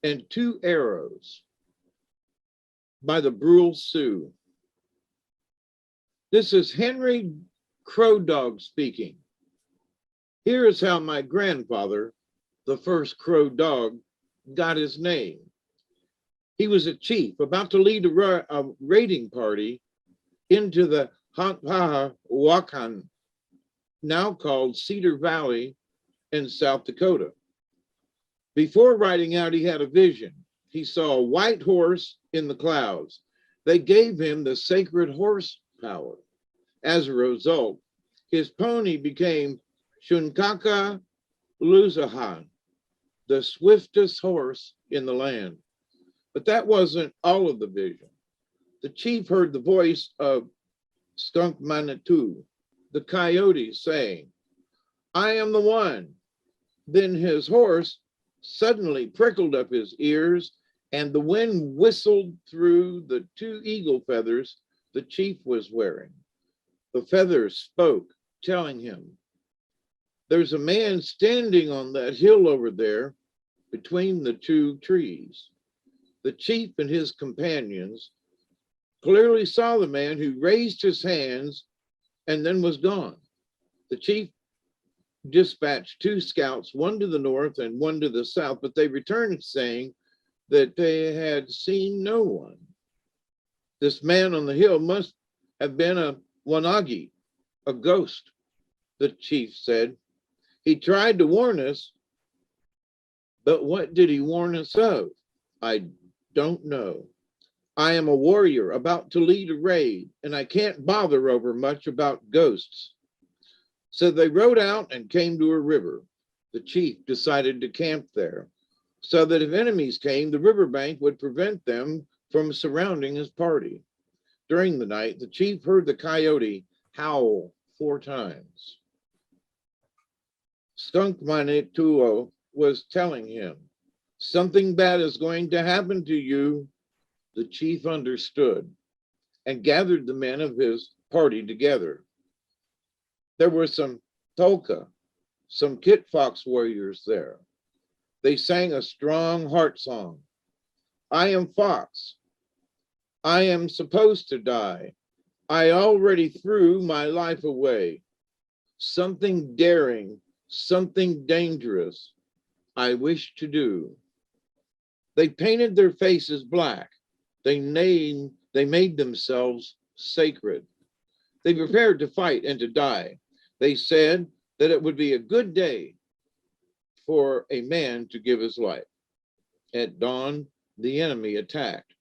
and 2 arrows by the Brule Sioux. This is Henry Crow Dog speaking. Here is how my grandfather, the first Crow Dog, got his name. He was a chief about to lead a raiding party into the Hawkeye, now called Cedar Valley in South Dakota. Before riding out, he had a vision. He saw a white horse in the clouds. They gave him the sacred horse power. As a result, his pony became Shunkaka Luzahan, the swiftest horse in the land. But that wasn't all of the vision. The chief heard the voice of Skunk Manitou, the Coyote, saying, "I am the one." Then his horse suddenly prickled up his ears, and the wind whistled through the 2 eagle feathers the chief was wearing. The feathers spoke, telling him, "There's a man standing on that hill over there between the 2 trees." The chief and his companions clearly saw the man, who raised his hands and then was gone. The chief dispatched 2 scouts, one to the north and one to the south, but they returned saying that they had seen no one. This man on the hill must have been a Wanagi, a ghost, the chief said. He tried to warn us, but what did he warn us of? I don't know. I am a warrior about to lead a raid, and I can't bother over much about ghosts. So they rode out and came to a river. The chief decided to camp there, so that if enemies came, the riverbank would prevent them from surrounding his party. During the night, the chief heard the coyote howl 4 times. Skunk Manitou was telling him, "Something bad is going to happen to you." The chief understood and gathered the men of his party together. There were some Tolka, some Kit Fox warriors there. They sang a strong heart song. I am Fox. I am supposed to die. I already threw my life away. Something daring, something dangerous, I wish to do. They painted their faces black. They made themselves sacred. They prepared to fight and to die. They said that it would be a good day for a man to give his life. At dawn, the enemy attacked.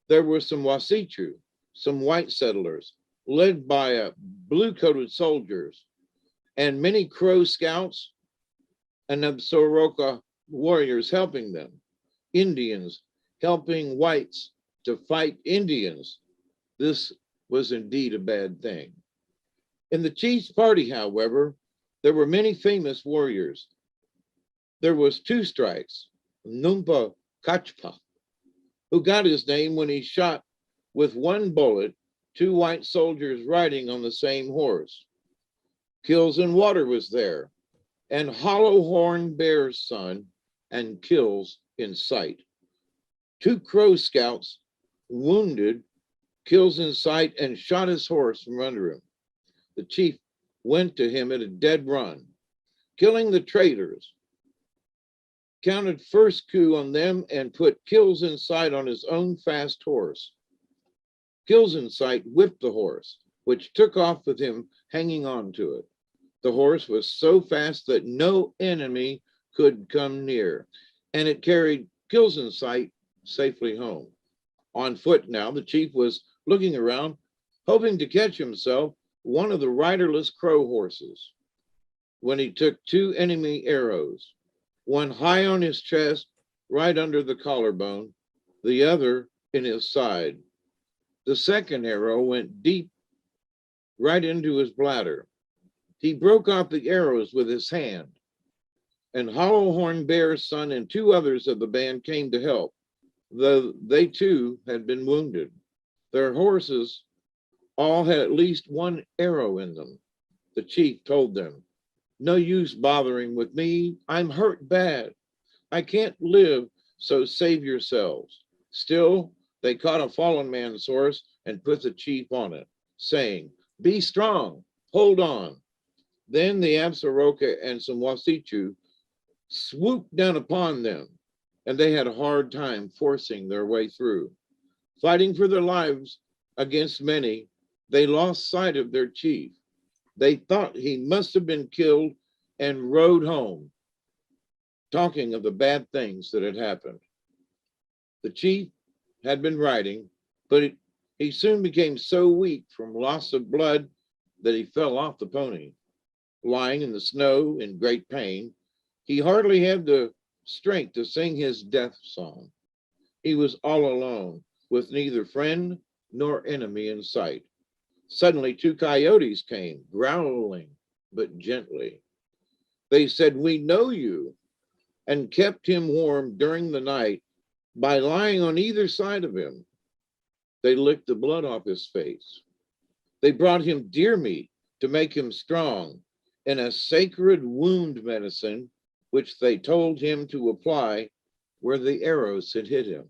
There were some Wasichu, some white settlers, led by blue-coated soldiers, and many Crow scouts and Absoroka warriors helping them. Indians helping whites to fight Indians. This was indeed a bad thing. In the chief's party, however, there were many famous warriors. There was Two Strikes, Numpa Kachpa, who got his name when he shot with 1 bullet 2 white soldiers riding on the same horse. Kills in Water was there, and Hollow Horn Bear's son, and Kills in Sight. 2 Crow scouts wounded Kills in Sight and shot his horse from under him. The chief went to him at a dead run, killing the traitors, counted first coup on them, and put Kills in Sight on his own fast horse. Kills in Sight whipped the horse, which took off with him hanging on to it. The horse was so fast that no enemy could come near, and it carried Kills in Sight safely home. On foot now, the chief was looking around, hoping to catch himself one of the riderless Crow horses, when he took 2 enemy arrows, one high on his chest, right under the collarbone, the other in his side. The second arrow went deep right into his bladder. He broke off the arrows with his hand, and Hollow Horn Bear's son and 2 others of the band came to help, though they too had been wounded. Their horses all had at least 1 arrow in them. The chief told them, "No use bothering with me. I'm hurt bad. I can't live So save yourselves. Still, they caught a fallen man's horse and put the chief on it, saying, be strong, hold on. Then the Absaroka and some Wasichu swooped down upon them, and they had a hard time forcing their way through. Fighting for their lives against many, they lost sight of their chief. They thought he must have been killed and rode home, talking of the bad things that had happened. The chief had been riding, but he soon became so weak from loss of blood that he fell off the pony. Lying in the snow in great pain, he hardly had the strength to sing his death song. He was all alone, with neither friend nor enemy in sight. Suddenly, two coyotes came, growling, but gently. They said, we know you, and kept him warm during the night by lying on either side of him. They licked the blood off his face. They brought him deer meat to make him strong, and a sacred wound medicine, which they told him to apply where the arrows had hit him.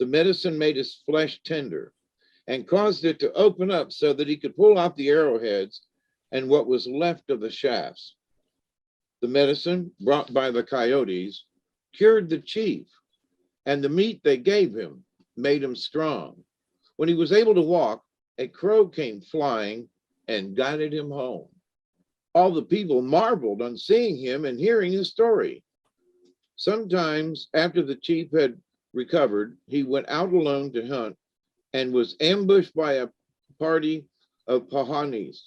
The medicine made his flesh tender and caused it to open up so that he could pull out the arrowheads and what was left of the shafts. The medicine brought by the coyotes cured the chief, and the meat they gave him made him strong. When he was able to walk, a crow came flying and guided him home. All the people marveled on seeing him and hearing his story. Sometimes after the chief had recovered, he went out alone to hunt and was ambushed by a party of Pahanis.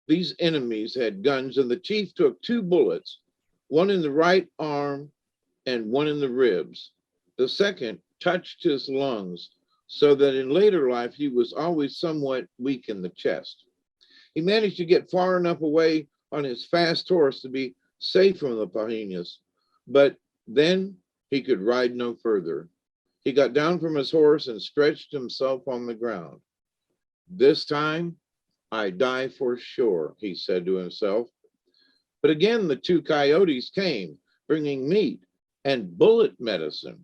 These enemies had guns, and the chief took 2 bullets, one in the right arm and one in the ribs. The second touched his lungs, so that in later life he was always somewhat weak in the chest. He managed to get far enough away on his fast horse to be safe from the Pahanis, but then he could ride no further. He got down from his horse and stretched himself on the ground. This time, I die for sure, he said to himself. But again, the 2 coyotes came, bringing meat and bullet medicine,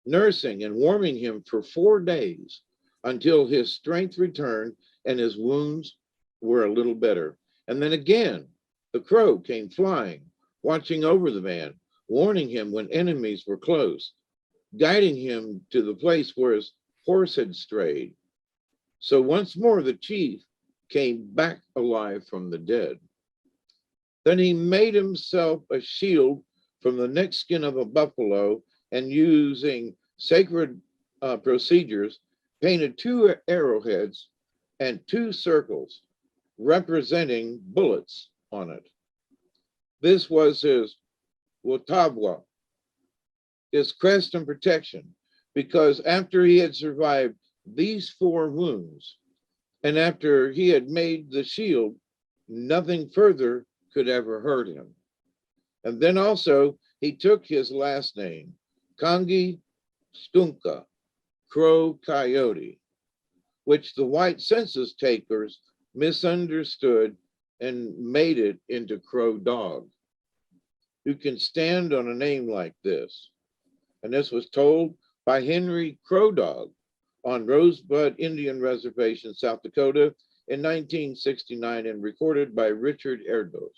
nursing and warming him for 4 days until his strength returned and his wounds were a little better. And then again, the crow came flying, watching over the man, warning him when enemies were close, guiding him to the place where his horse had strayed. So once more the chief came back alive from the dead. Then he made himself a shield from the neck skin of a buffalo, and using sacred procedures, painted 2 arrowheads and 2 circles representing bullets on it. This was his Watavwa, his crest and protection, because after he had survived these 4 wounds, and after he had made the shield, nothing further could ever hurt him. And then also he took his last name, Kangi Stunka, Crow Coyote, which the white census takers misunderstood and made it into Crow Dog. You can stand on a name like this. And this was told by Henry Crow Dog on Rosebud Indian Reservation, South Dakota in 1969, and recorded by Richard Erdos.